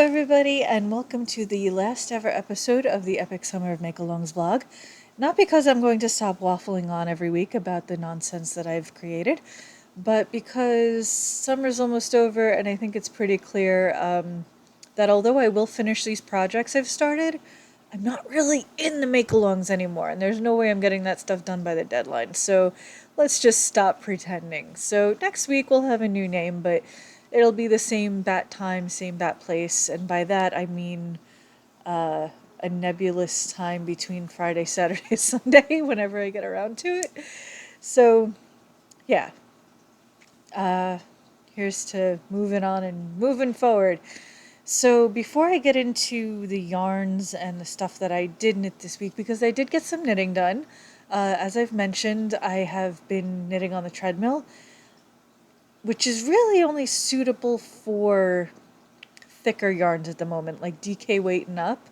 everybody, and welcome to the last ever episode of the Epic Summer of Make-Alongs vlog. Not because I'm going to stop waffling on every week about the nonsense that I've created, but because summer's almost over, and I think it's pretty clear that although I will finish these projects I've started, I'm not really in the make-alongs anymore, and there's no way I'm getting that stuff done by the deadline. So let's just stop pretending. So next week we'll have a new name, but it'll be the same bat time, same bat place, and by that I mean a nebulous time between Friday, Saturday, Sunday, whenever I get around to it. So yeah, here's to moving on and moving forward. So before I get into the yarns and the stuff that I did knit this week, because I did get some knitting done, as I've mentioned, I have been knitting on the treadmill, which is really only suitable for thicker yarns at the moment, like DK weight and up.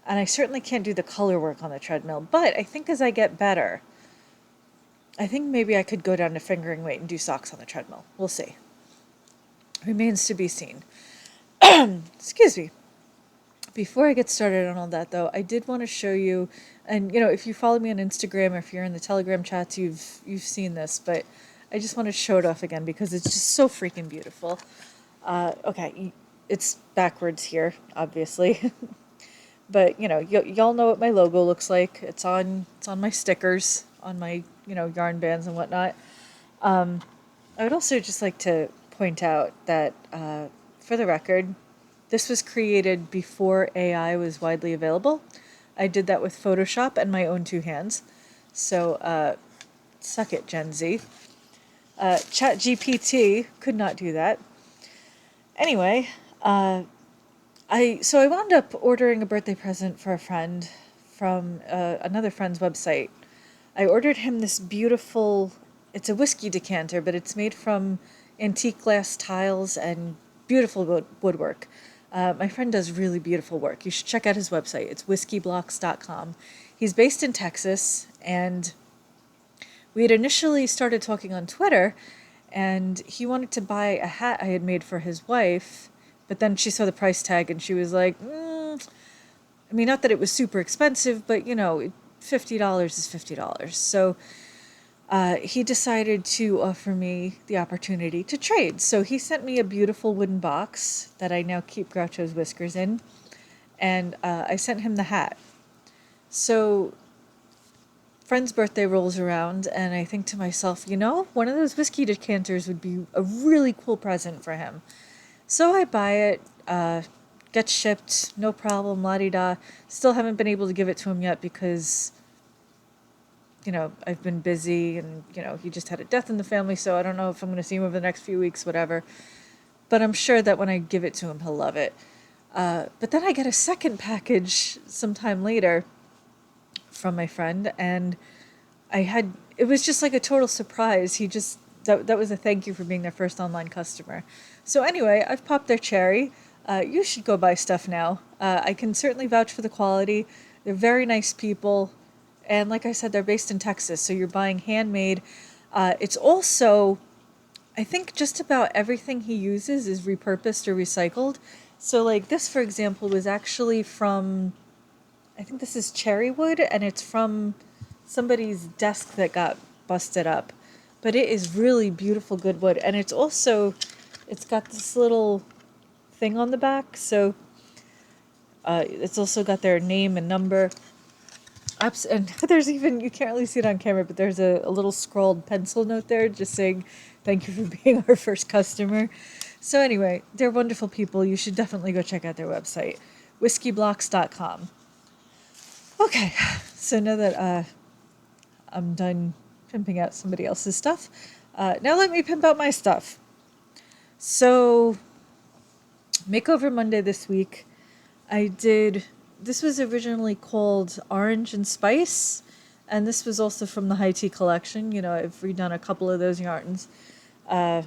And I certainly can't do the color work on the treadmill, but I think as I get better, I think maybe I could go down to fingering weight and do socks on the treadmill. We'll see. Remains to be seen. Excuse me. Before I get started on all that, though, I did want to show you, and if you follow me on Instagram or if you're in the Telegram chats, you've seen this, but I just want to show it off again because it's just so freaking beautiful. Okay, it's backwards here, obviously, but y'all know what my logo looks like. It's on my stickers, on my yarn bands and whatnot. I would also just like to point out that, for the record, this was created before AI was widely available. I did that with Photoshop and my own two hands. So, suck it, Gen Z. ChatGPT could not do that. Anyway, I wound up ordering a birthday present for a friend from another friend's website. I ordered him this beautiful, it's a whiskey decanter, but it's made from antique glass tiles and beautiful woodwork. My friend does really beautiful work. You should check out his website. It's whiskeyblocks.com. He's based in Texas, and we had initially started talking on Twitter, and he wanted to buy a hat I had made for his wife, but then she saw the price tag and she was like, I mean, not that it was super expensive, but $50 is $50. So he decided to offer me the opportunity to trade. So he sent me a beautiful wooden box that I now keep Groucho's whiskers in, and I sent him the hat. So friend's birthday rolls around, and I think to myself, one of those whiskey decanters would be a really cool present for him. So I buy it, gets shipped, no problem, la-di-da. Still haven't been able to give it to him yet because I've been busy and, he just had a death in the family, so I don't know if I'm going to see him over the next few weeks, whatever. But I'm sure that when I give it to him, he'll love it. But then I get a second package sometime later from my friend, and it was just like a total surprise. That was a thank you for being their first online customer. So anyway, I've popped their cherry. You should go buy stuff now. I can certainly vouch for the quality. They're very nice people. And like I said, they're based in Texas, so you're buying handmade. It's also, I think just about everything he uses is repurposed or recycled. So like this, for example, was actually from, I think this is cherry wood, and it's from somebody's desk that got busted up. But it is really beautiful, good wood. And it's got this little thing on the back. So it's also got their name and number. And there's even, you can't really see it on camera, but there's a little scrawled pencil note there just saying, thank you for being our first customer. So anyway, they're wonderful people. You should definitely go check out their website, whiskeyblocks.com. Okay, so now that I'm done pimping out somebody else's stuff, now let me pimp out my stuff. So, Makeover Monday this week, this was originally called Orange and Spice, and this was also from the High Tea collection. I've redone a couple of those yarns. I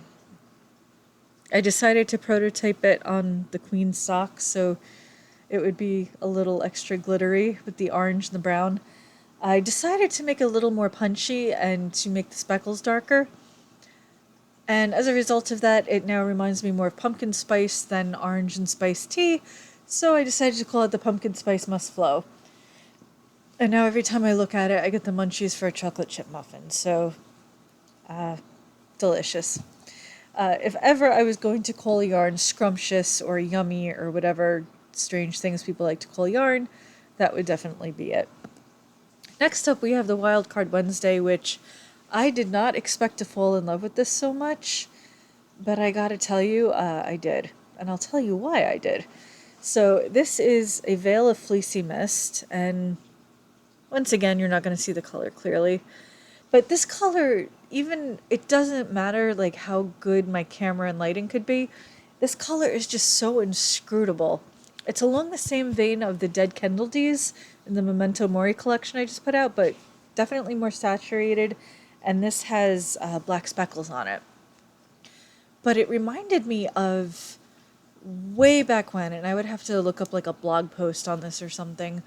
decided to prototype it on the Queen's sock, so it would be a little extra glittery with the orange and the brown. I decided to make it a little more punchy and to make the speckles darker. And as a result of that, it now reminds me more of pumpkin spice than orange and spice tea. So I decided to call it the Pumpkin Spice Must Flow. And now every time I look at it, I get the munchies for a chocolate chip muffin. So, delicious. If ever I was going to call yarn scrumptious or yummy or whatever strange things people like to call yarn, that would definitely be it. Next up, we have the Wild Card Wednesday, which I did not expect to fall in love with this so much, but I gotta tell you, I did. And I'll tell you why I did. So, this is a Veil of Fleecy Mist, and once again, you're not going to see the color clearly. But this color, even, it doesn't matter like how good my camera and lighting could be. This color is just so inscrutable. It's along the same vein of the Dead Kendaldies in the Memento Mori collection I just put out, but definitely more saturated. And this has black speckles on it. But it reminded me of way back when, and I would have to look up like a blog post on this or something.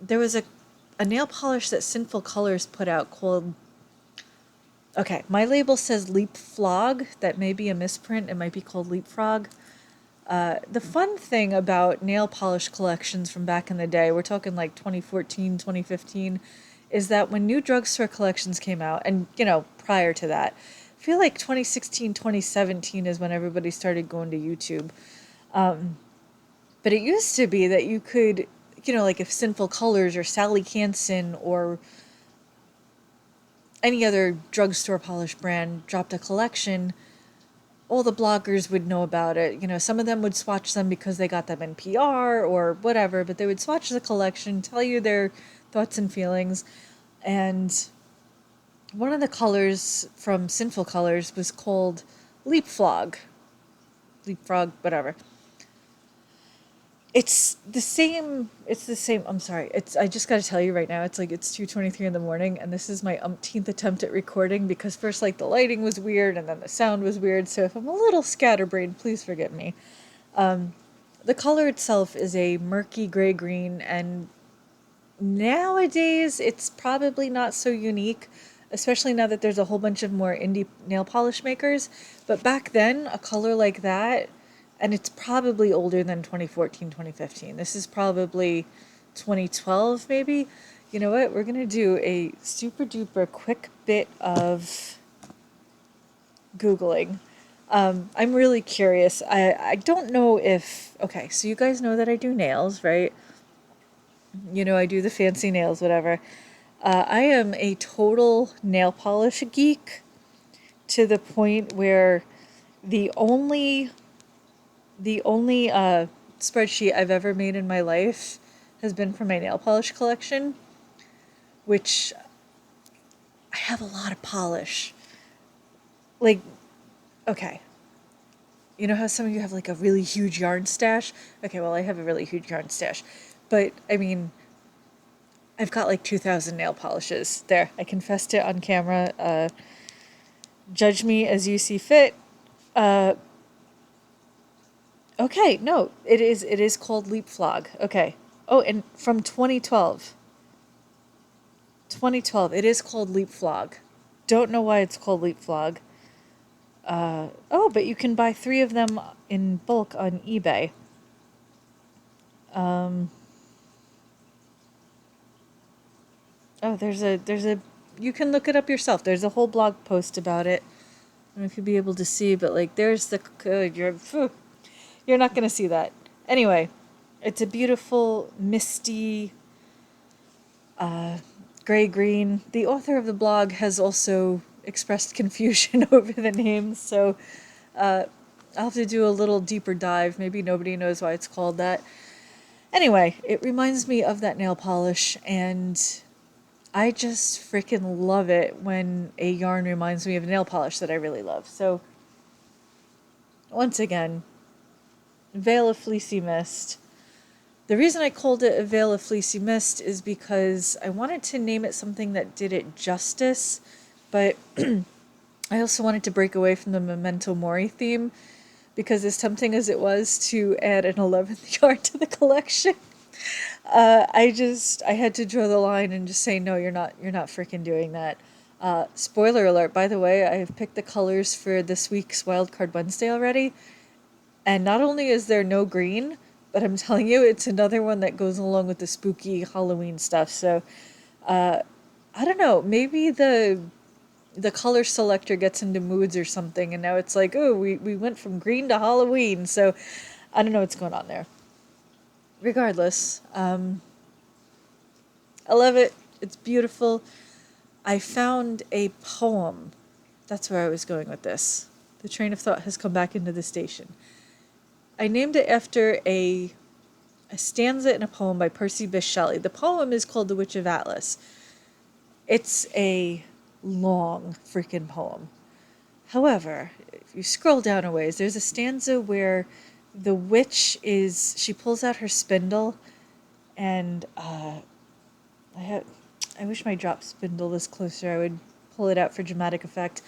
There was a nail polish that Sinful Colors put out called, okay, my label says Leapfrog. That may be a misprint. It might be called Leapfrog. The fun thing about nail polish collections from back in the day, we're talking like 2014, 2015, is that when new drugstore collections came out, and, you know, prior to that, I feel like 2016, 2017 is when everybody started going to YouTube. But it used to be that you could, you know, like if Sinful Colors or Sally Hansen or any other drugstore polish brand dropped a collection, all the bloggers would know about it. You know, some of them would swatch them because they got them in PR or whatever, but they would swatch the collection, tell you their thoughts and feelings. And one of the colors from Sinful Colors was called Leapfrog. Leapfrog, whatever. It's the same, I'm sorry, I just gotta tell you right now, it's 2:23 in the morning, and this is my umpteenth attempt at recording, because first, like, the lighting was weird, and then the sound was weird, so if I'm a little scatterbrained, please forgive me. The color itself is a murky gray-green, and nowadays, it's probably not so unique, especially now that there's a whole bunch of more indie nail polish makers, but back then, a color like that, and it's probably older than 2014, 2015. This is probably 2012, maybe. You know what? We're going to do a super duper quick bit of Googling. I'm really curious. I don't know if. Okay, so you guys know that I do nails, right? You know, I do the fancy nails, whatever. I am a total nail polish geek to the point where the only spreadsheet I've ever made in my life has been for my nail polish collection, which I have a lot of polish. Like, okay. You know how some of you have like a really huge yarn stash? Okay, well, I have a really huge yarn stash. But, I mean, I've got like 2,000 nail polishes. There, I confessed it on camera. Judge me as you see fit. Okay, no, it is called Leapfrog. Okay. Oh, and from 2012. 2012, it is called Leapfrog. Don't know why it's called Leapfrog. Oh, but you can buy 3 of them in bulk on eBay. Oh, there's a, you can look it up yourself. There's a whole blog post about it. I don't know if you'll be able to see, but like, there's the, you're not going to see that. Anyway, it's a beautiful, misty, gray-green. The author of the blog has also expressed confusion over the names, so I'll have to do a little deeper dive. Maybe nobody knows why it's called that. Anyway, it reminds me of that nail polish, and I just freaking love it when a yarn reminds me of a nail polish that I really love. So, once again, Veil of Fleecy Mist. The reason I called it a Veil of Fleecy Mist is because I wanted to name it something that did it justice, but I also wanted to break away from the Memento Mori theme, because as tempting as it was to add an 11th yarn to the collection, I had to draw the line and just say, no, you're not freaking doing that. Spoiler alert, by the way, I have picked the colors for this week's Wildcard Wednesday already. And not only is there no green, but I'm telling you, it's another one that goes along with the spooky Halloween stuff. So I don't know, maybe the color selector gets into moods or something, and now it's like, oh, we went from green to Halloween. So I don't know what's going on there. Regardless, I love it. It's beautiful. I found a poem. That's where I was going with this. The train of thought has come back into the station. I named it after a stanza in a poem by Percy Bysshe Shelley. The poem is called The Witch of Atlas. It's a long freaking poem. However, if you scroll down a ways, there's a stanza where the witch she pulls out her spindle, and I wish my drop spindle was closer. I would pull it out for dramatic effect.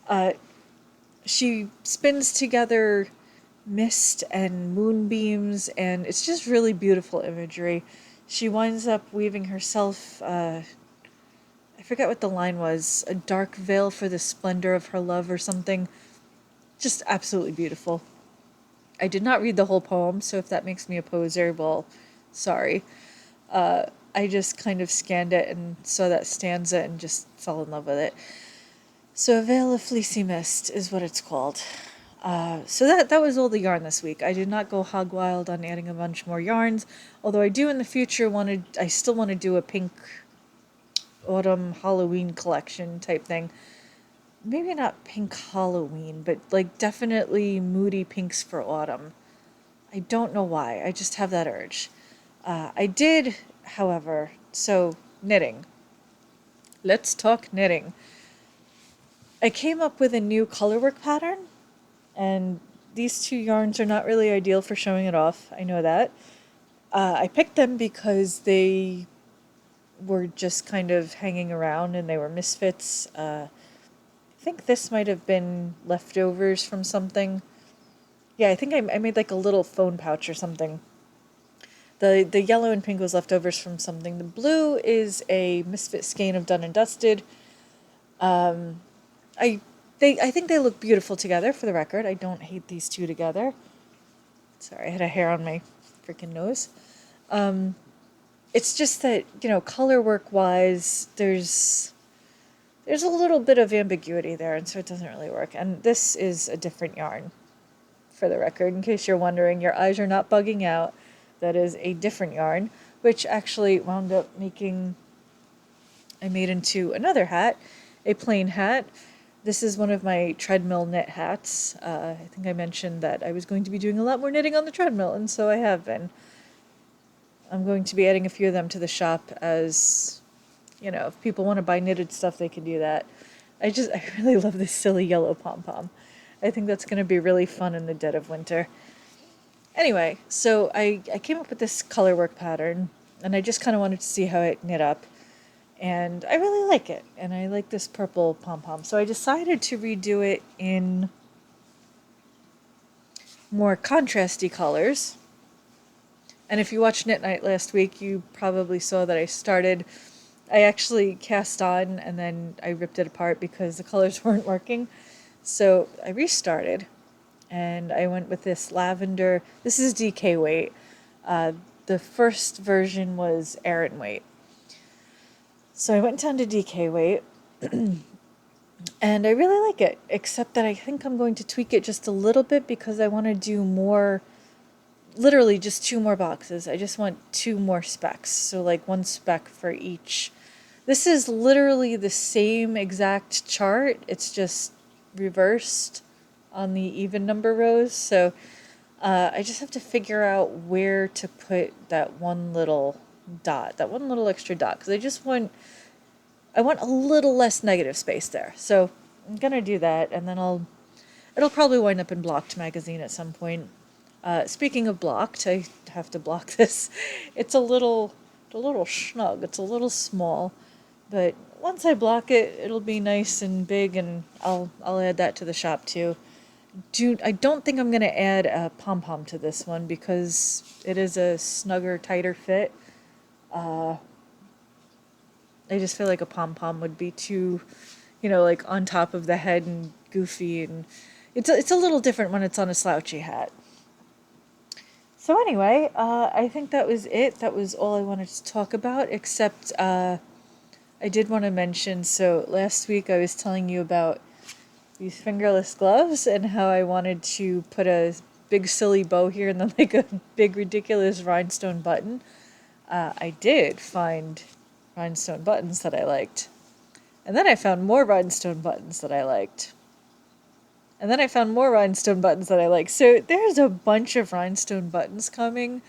Uh, she spins together mist and moonbeams, and it's just really beautiful imagery. She winds up weaving herself, I forget what the line was, a dark veil for the splendor of her love or something. Just absolutely beautiful. I did not read the whole poem, so if that makes me a poser, well, sorry. I just kind of scanned it and saw that stanza and just fell in love with it. So, A Veil of Fleecy Mist is what it's called. So that was all the yarn this week. I did not go hog wild on adding a bunch more yarns, although I do in the future I still want to do a pink autumn Halloween collection type thing. Maybe not pink Halloween, but like definitely moody pinks for autumn. I don't know why. I just have that urge. I did, however, so knitting. Let's talk knitting. I came up with a new colorwork pattern, and these two yarns are not really ideal for showing it off. I know that. I picked them because they were just kind of hanging around and they were misfits. I think this might have been leftovers from something. Yeah, I think I made like a little phone pouch or something. The yellow and pink was leftovers from something. The blue is a misfit skein of Done and Dusted. I I think they look beautiful together, for the record. I don't hate these two together. Sorry, I had a hair on my freaking nose. It's just that, color work wise, there's a little bit of ambiguity there, and so it doesn't really work. And this is a different yarn, for the record, in case you're wondering. Your eyes are not bugging out. That is a different yarn, which actually wound up I made into another hat, a plain hat. This is one of my treadmill knit hats. I think I mentioned that I was going to be doing a lot more knitting on the treadmill, and so I have been. I'm going to be adding a few of them to the shop as, if people want to buy knitted stuff, they can do that. I really love this silly yellow pom-pom. I think that's going to be really fun in the dead of winter. Anyway, so I came up with this colorwork pattern, and I just kind of wanted to see how it knit up. And I really like it, and I like this purple pom-pom. So I decided to redo it in more contrasty colors. And if you watched Knit Night last week, you probably saw that I actually cast on and then I ripped it apart because the colors weren't working. So I restarted, and I went with this lavender. This is DK weight. The first version was Aran weight. So I went down to DK weight, and I really like it, except that I think I'm going to tweak it just a little bit because I want to do more, literally just 2 more boxes. I just want 2 more specs, so like 1 spec for each. This is literally the same exact chart, it's just reversed on the even number rows, so I just have to figure out where to put that one little dot, that one little extra dot, because I want a little less negative space there. So I'm gonna do that, and then it'll probably wind up in Blocked magazine at some point. Speaking of Blocked, I have to block this. It's a little snug. It's a little small, but once I block it, it'll be nice and big, and I'll add that to the shop too. I don't think I'm gonna add a pom pom to this one because it is a snugger, tighter fit. I just feel like a pom-pom would be too, you know, like on top of the head and goofy, and it's a little different when it's on a slouchy hat. So anyway, I think that was it. That was all I wanted to talk about, except I did want to mention, so last week I was telling you about these fingerless gloves and how I wanted to put a big silly bow here and then like a big ridiculous rhinestone button. I did find rhinestone buttons that I liked. And then I found more rhinestone buttons that I liked. And then I found more rhinestone buttons that I liked. So there's a bunch of rhinestone buttons coming.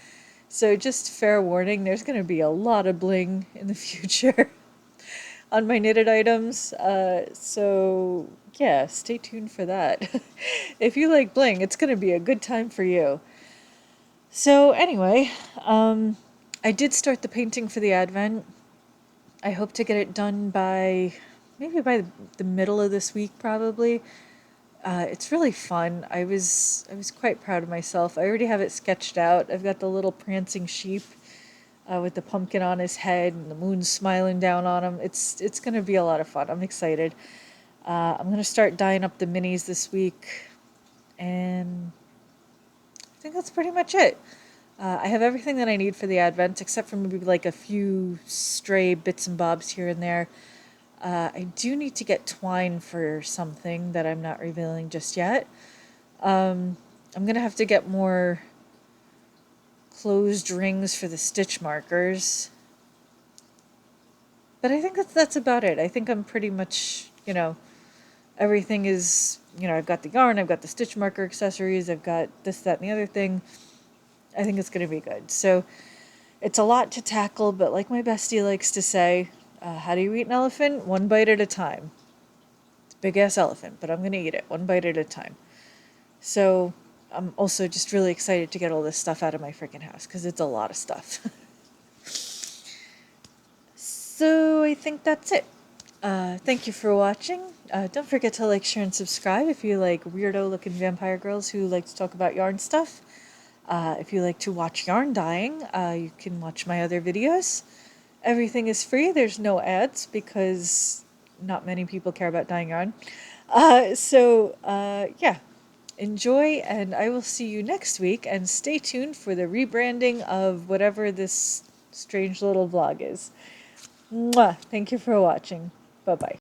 So just fair warning, there's going to be a lot of bling in the future on my knitted items. So yeah, stay tuned for that. If you like bling, it's going to be a good time for you. So anyway, I did start the painting for the Advent. I hope to get it done by maybe by the middle of this week, probably. It's really fun. I was quite proud of myself. I already have it sketched out. I've got the little prancing sheep with the pumpkin on his head and the moon smiling down on him. It's gonna be a lot of fun. I'm excited. I'm gonna start dyeing up the minis this week, and I think that's pretty much it. I have everything that I need for the Advent, except for maybe like a few stray bits and bobs here and there. I do need to get twine for something that I'm not revealing just yet. I'm gonna have to get more closed rings for the stitch markers. But I think that's about it. I think I'm pretty much, everything is, I've got the yarn, I've got the stitch marker accessories, I've got this, that, and the other thing. I think it's going to be good. So it's a lot to tackle, but like my bestie likes to say, how do you eat an elephant? One bite at a time. It's a big ass elephant, but I'm going to eat it one bite at a time. So I'm also just really excited to get all this stuff out of my freaking house because it's a lot of stuff. So I think that's it. Thank you for watching. Don't forget to like, share, and subscribe if you like weirdo looking vampire girls who like to talk about yarn stuff. If you like to watch yarn dyeing, you can watch my other videos. Everything is free. There's no ads because not many people care about dyeing yarn. Yeah, enjoy, and I will see you next week. And stay tuned for the rebranding of whatever this strange little vlog is. Mwah! Thank you for watching. Bye bye.